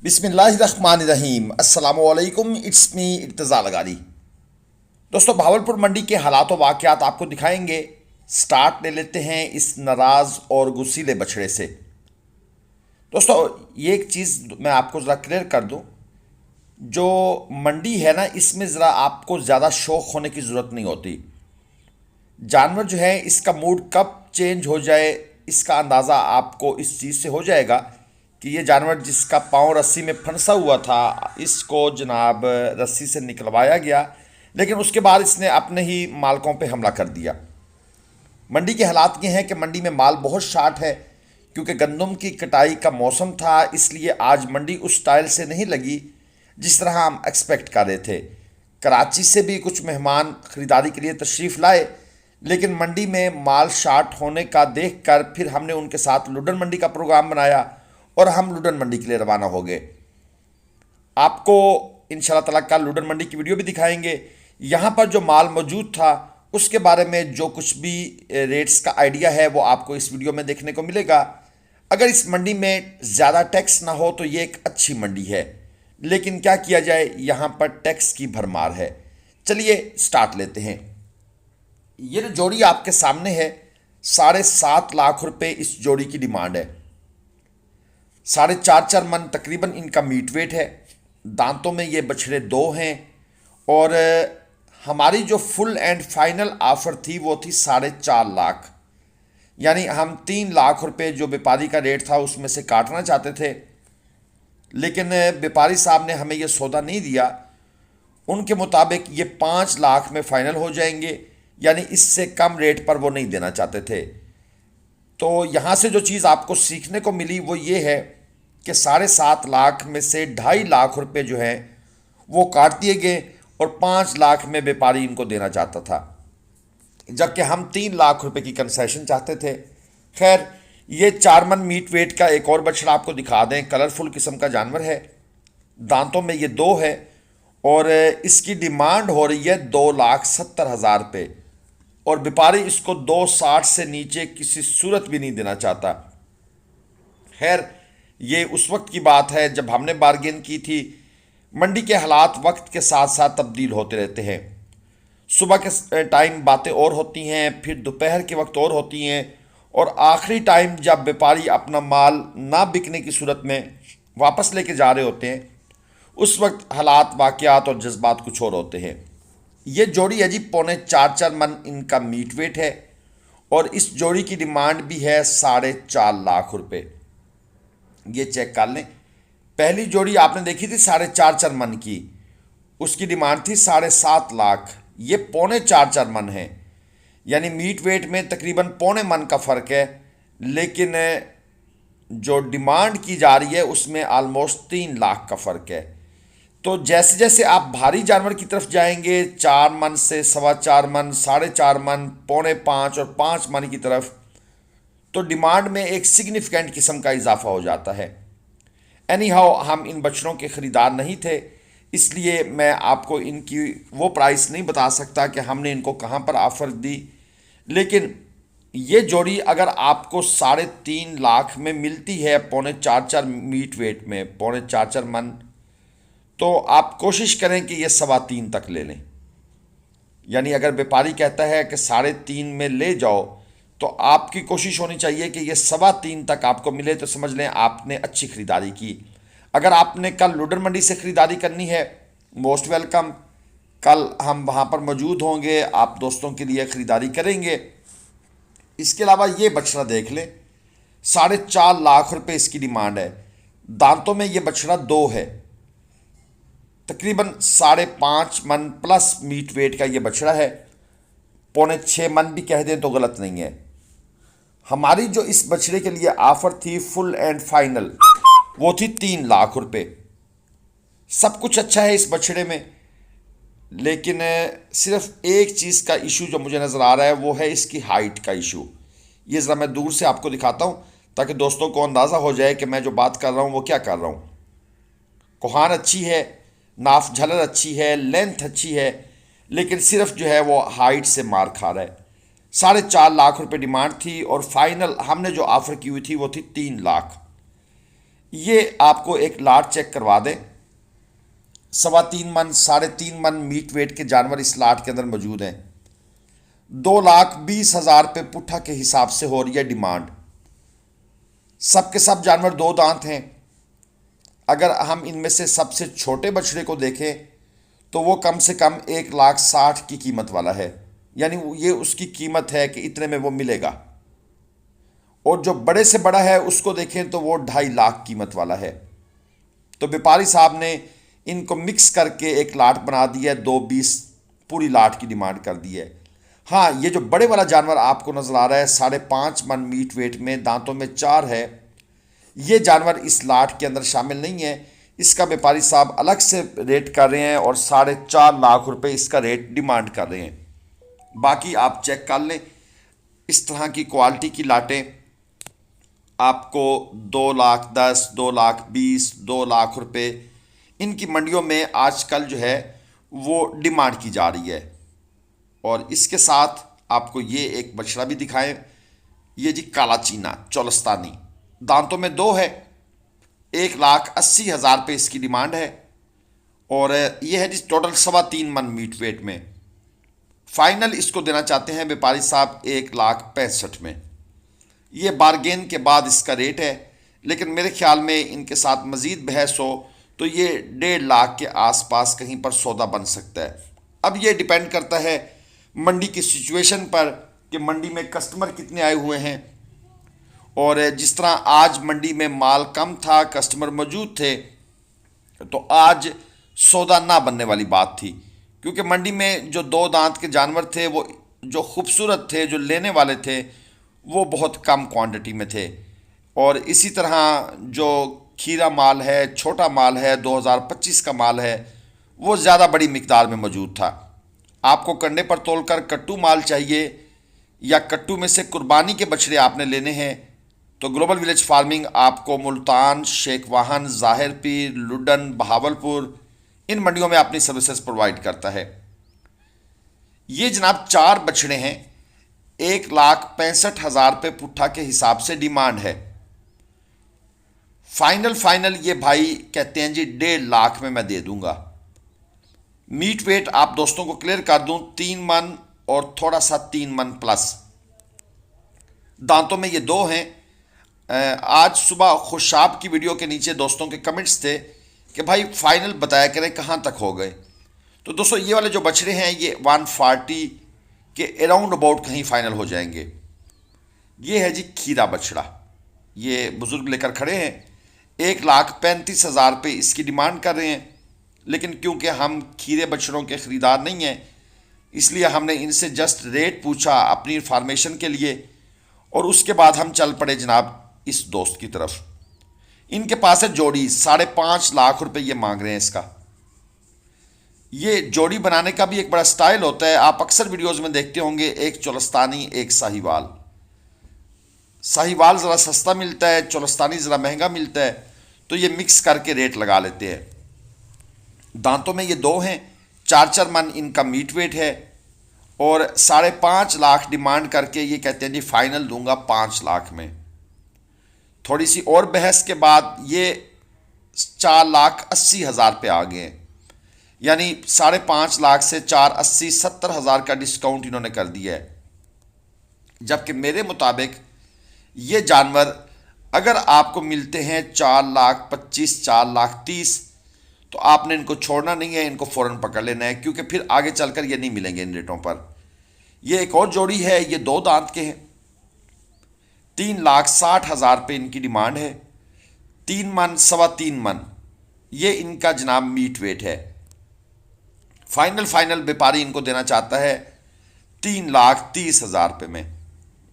बिस्मिल्लाहिर्रहमानिर्रहीम अस्सलामुअलैकुम। It's me Irtaza Lagari. दोस्तों, भावलपुर मंडी के हालात व वाक़यात आपको दिखाएंगे। स्टार्ट ले लेते हैं इस नाराज़ और गुस्सीले बछड़े से। दोस्तों, ये एक चीज़ मैं आपको ज़रा क्लियर कर दूं। जो मंडी है ना, इसमें ज़रा आपको ज़्यादा शौक़ होने की ज़रूरत नहीं होती। जानवर जो है, इसका मूड कब चेंज हो जाए, इसका अंदाज़ा आपको इस चीज़ से हो जाएगा कि ये जानवर जिसका पाँव रस्सी में फंसा हुआ था, इसको जनाब रस्सी से निकलवाया गया, लेकिन उसके बाद इसने अपने ही मालकों पे हमला कर दिया। मंडी के हालात ये हैं कि मंडी में माल बहुत शार्ट है, क्योंकि गंदम की कटाई का मौसम था, इसलिए आज मंडी उस स्टाइल से नहीं लगी जिस तरह हम एक्सपेक्ट कर रहे थे। कराची से भी कुछ मेहमान ख़रीदारी के लिए तशरीफ़ लाए, लेकिन मंडी में माल शार्ट होने का देखकर फिर हमने उनके साथ लुडन मंडी का प्रोग्राम बनाया और हम लुडन मंडी के लिए रवाना हो गए। आपको इंशाल्लाह ताला कल लुडन मंडी की वीडियो भी दिखाएंगे। यहाँ पर जो माल मौजूद था उसके बारे में जो कुछ भी रेट्स का आइडिया है वो आपको इस वीडियो में देखने को मिलेगा। अगर इस मंडी में ज़्यादा टैक्स ना हो तो ये एक अच्छी मंडी है, लेकिन क्या किया जाए, यहाँ पर टैक्स की भरमार है। चलिए स्टार्ट लेते हैं। ये जो जोड़ी आपके सामने है, 7.5 लाख रुपए इस जोड़ी की डिमांड है। 4.5 मन तकरीबन इनका मीट वेट है। दांतों में ये बछड़े दो हैं और हमारी जो फुल एंड फाइनल ऑफर थी वो थी 4.5 लाख। यानी हम 3 लाख रुपए जो व्यापारी का रेट था उसमें से काटना चाहते थे, लेकिन व्यापारी साहब ने हमें ये सौदा नहीं दिया। उनके मुताबिक ये 5 लाख में फाइनल हो जाएंगे, यानी इससे कम रेट पर वो नहीं देना चाहते थे। तो यहाँ से जो चीज़ आपको सीखने को मिली वो ये है कि 7.5 लाख में से 2.5 लाख रुपए जो है वो काट दिए गए और 5 लाख में व्यापारी इनको देना चाहता था, जबकि हम 3 लाख रुपए की कंसेशन चाहते थे। खैर, ये 4 मन मीट वेट का एक और बछड़ा आपको दिखा दें। कलरफुल किस्म का जानवर है, दांतों में ये दो है और इसकी डिमांड हो रही है 2,70,000 रुपये और व्यापारी इसको 2,60 से नीचे किसी सूरत भी नहीं देना चाहता। खैर, ये उस वक्त की बात है जब हमने बार्गेन की थी। मंडी के हालात वक्त के साथ साथ तब्दील होते रहते हैं। सुबह के टाइम बातें और होती हैं, फिर दोपहर के वक्त और होती हैं, और आखिरी टाइम जब व्यापारी अपना माल ना बिकने की सूरत में वापस लेके जा रहे होते हैं, उस वक्त हालात, वाक़यात और जज्बात कुछ और होते हैं। ये जोड़ी है जी 4.25 मन इनका मीट वेट है और इस जोड़ी की डिमांड भी है 4.5 लाख रुपए। ये चेक कर लें। पहली जोड़ी आपने देखी थी 4.5 मन की, उसकी डिमांड थी 7.5 लाख। ये 4.25 मन है, यानी मीट वेट में तकरीबन 0.25 मन का फ़र्क है, लेकिन जो डिमांड की जा रही है उसमें आलमोस्ट 3 लाख का फ़र्क है। तो जैसे जैसे आप भारी जानवर की तरफ जाएंगे, 4 मन से 4.25 मन, 4.5 मन, 4.5 और 5 मन की तरफ, तो डिमांड में एक सिग्निफिकेंट किस्म का इजाफा हो जाता है। एनी हाउ, हम इन बछड़ों के ख़रीदार नहीं थे, इसलिए मैं आपको इनकी वो प्राइस नहीं बता सकता कि हमने इनको कहाँ पर ऑफ़र दी। लेकिन ये जोड़ी अगर आपको 3.5 लाख में मिलती है 4.25 मीट वेट में, 4.25 मन, तो आप कोशिश करें कि ये 3.25 तक ले लें। यानी अगर व्यापारी कहता है कि 3.5 में ले जाओ, तो आपकी कोशिश होनी चाहिए कि ये 3.25 तक आपको मिले, तो समझ लें आपने अच्छी ख़रीदारी की। अगर आपने कल लुडन मंडी से ख़रीदारी करनी है, मोस्ट वेलकम। कल हम वहाँ पर मौजूद होंगे, आप दोस्तों के लिए ख़रीदारी करेंगे। इसके अलावा ये बछड़ा देख लें, 4.5 लाख रुपए इसकी डिमांड है। दांतों में ये बछड़ा दो है, तकरीबन 5.5 मन प्लस मीट वेट का ये बछड़ा है। 5.25 मन भी कह दें तो गलत नहीं है। हमारी जो इस बछड़े के लिए ऑफर थी फुल एंड फाइनल, वो थी 3 लाख रुपए। सब कुछ अच्छा है इस बछड़े में, लेकिन सिर्फ एक चीज़ का इशू जो मुझे नज़र आ रहा है वो है इसकी हाइट का इशू। ये ज़रा मैं दूर से आपको दिखाता हूँ ताकि दोस्तों को अंदाज़ा हो जाए कि मैं जो बात कर रहा हूँ वो क्या कर रहा हूँ। कोहान अच्छी है, नाफ झलर अच्छी है, लेंथ अच्छी है, लेकिन सिर्फ जो है वो हाइट से मार खा रहा है। 4.5 लाख रुपए डिमांड थी और फाइनल हमने जो ऑफ़र की हुई थी वो थी 3 लाख। ये आपको एक लाट चेक करवा दें, 3.25 मन 3.5 मन मीट वेट के जानवर इस लाट के अंदर मौजूद हैं। 2,20,000 रुपये पुट्ठा के हिसाब से हो रही है डिमांड। सब के सब जानवर 2 दांत हैं। अगर हम इनमें से सबसे छोटे बछड़े को देखें तो वो कम से कम 1,60,000 की कीमत वाला है, यानी ये उसकी कीमत है कि इतने में वो मिलेगा। और जो बड़े से बड़ा है उसको देखें तो वो 2.5 लाख कीमत वाला है। तो व्यापारी साहब ने इनको मिक्स करके एक लाट बना दी है, 2,20 पूरी लाट की डिमांड कर दी है। हाँ, ये जो बड़े वाला जानवर आपको नजर आ रहा है 5.5 मन मीट वेट में, दांतों में 4 है, ये जानवर इस लाट के अंदर शामिल नहीं है। इसका व्यापारी साहब अलग से रेट कर रहे हैं और 4.5 लाख रुपए इसका रेट डिमांड कर रहे हैं। बाकी आप चेक कर लें, इस तरह की क्वालिटी की लाटें आपको 2,10,000, 2,20,000, 2 लाख रुपए इनकी मंडियों में आजकल जो है वो डिमांड की जा रही है। और इसके साथ आपको ये एक बछड़ा भी दिखाएं, ये जी काला चीना चोलस्तानी, दांतों में 2 है, 1,80,000 रुपये इसकी डिमांड है। और ये है जी टोटल 3.25 मन मीट वेट में। फाइनल इसको देना चाहते हैं व्यापारी साहब 1,65,000 में। ये बारगेन के बाद इसका रेट है, लेकिन मेरे ख्याल में इनके साथ मज़ीद बहस हो तो ये 1.5 लाख के आसपास कहीं पर सौदा बन सकता है। अब ये डिपेंड करता है मंडी की सिचुएशन पर कि मंडी में कस्टमर कितने आए हुए हैं। और जिस तरह आज मंडी में माल कम था, कस्टमर मौजूद थे, तो आज सौदा ना बनने वाली बात थी, क्योंकि मंडी में जो 2 दांत के जानवर थे वो जो खूबसूरत थे, जो लेने वाले थे, वो बहुत कम क्वांटिटी में थे। और इसी तरह जो खीरा माल है, छोटा माल है, 2025 का माल है, वो ज़्यादा बड़ी मिकदार में मौजूद था। आपको कंडे पर तोलकर कट्टू माल चाहिए या कट्टू में से कुर्बानी के बछड़े आपने लेने हैं तो ग्लोबल विलेज फार्मिंग आपको मुल्तान, शेख वाहन, ज़ाहिर पीर, लुडन, बहावलपुर इन मंडियों में अपनी सर्विसेज प्रोवाइड करता है। ये जनाब 4 बछड़े हैं, 1,65,000 रुपये पुट्ठा के हिसाब से डिमांड है। फाइनल ये भाई कहते हैं जी 1.5 लाख में मैं दे दूंगा। मीट वेट आप दोस्तों को क्लियर कर दूं, 3 मन और थोड़ा सा 3 मन प्लस। दांतों में ये 2 हैं। आज सुबह खुशाब की वीडियो के नीचे दोस्तों के कमेंट्स थे कि भाई फाइनल बताया करें कहाँ तक हो गए। तो दोस्तों ये वाले जो बछड़े हैं ये 140 के अराउंड अबाउट कहीं फाइनल हो जाएंगे। ये है जी खीरा बछड़ा, ये बुजुर्ग लेकर खड़े हैं, 1,35,000 रुपये इसकी डिमांड कर रहे हैं। लेकिन क्योंकि हम खीरे बछड़ों के ख़रीदार नहीं हैं, इसलिए हमने इनसे जस्ट रेट पूछा अपनी इन्फॉर्मेशन के लिए, और उसके बाद हम चल पड़े जनाब इस दोस्त की तरफ। इनके पास है जोड़ी, 5.5 लाख रुपए ये मांग रहे हैं इसका। ये जोड़ी बनाने का भी एक बड़ा स्टाइल होता है, आप अक्सर वीडियोस में देखते होंगे, एक चोलस्तानी एक साहिवाल। साहिवाल ज़रा सस्ता मिलता है, चोलस्तानी ज़रा महंगा मिलता है, तो ये मिक्स करके रेट लगा लेते हैं। दांतों में ये 2 हैं, 4 मन इनका मीट वेट है, और 5.5 लाख डिमांड करके ये कहते हैं जी फाइनल दूंगा 5 लाख में। थोड़ी सी और बहस के बाद ये 4,80,000 पे आ गए हैं, यानी 5.5 लाख से 4,80,000 70,000 का डिस्काउंट इन्होंने कर दिया है। जबकि मेरे मुताबिक ये जानवर अगर आपको मिलते हैं 4,25,000 4,30,000 तो आपने इनको छोड़ना नहीं है, इनको फ़ौरन पकड़ लेना है, क्योंकि फिर आगे चलकर ये नहीं मिलेंगे इन रेटों पर। ये एक और जोड़ी है, ये 2 दांत के हैं, 3,60,000 रुपये इनकी डिमांड है। 3 मन 3.25 मन ये इनका जनाब मीट वेट है। फाइनल व्यापारी इनको देना चाहता है 3,30,000 रुपये में।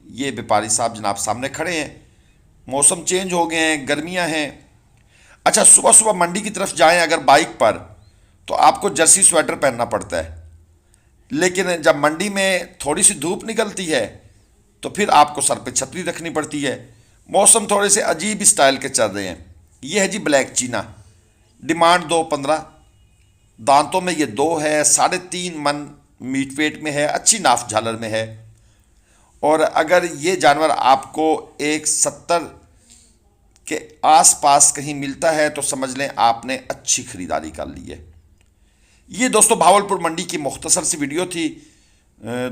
ये व्यापारी साहब जनाब सामने खड़े हैं। मौसम चेंज हो गए हैं, गर्मियां हैं। अच्छा, सुबह सुबह मंडी की तरफ जाएं अगर बाइक पर तो आपको जर्सी स्वेटर पहनना पड़ता है, लेकिन जब मंडी में थोड़ी सी धूप निकलती है तो फिर आपको सर पे छतरी रखनी पड़ती है। मौसम थोड़े से अजीब स्टाइल के चल रहे हैं। ये है जी ब्लैक चीना, डिमांड 2.15, दांतों में ये 2 है, 3.5 मन मीट वेट में है, अच्छी नाफ झालर में है। और अगर ये जानवर आपको 1,70 कि आसपास कहीं मिलता है तो समझ लें आपने अच्छी खरीदारी कर ली है। ये दोस्तों भावलपुर मंडी की मुख्तसर सी वीडियो थी।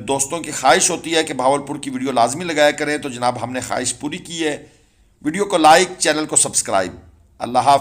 दोस्तों की ख्वाहिश होती है कि भावलपुर की वीडियो लाजमी लगाया करें, तो जनाब हमने ख्वाहिश पूरी की है। वीडियो को लाइक, चैनल को सब्सक्राइब। अल्लाह हाफ़िज़।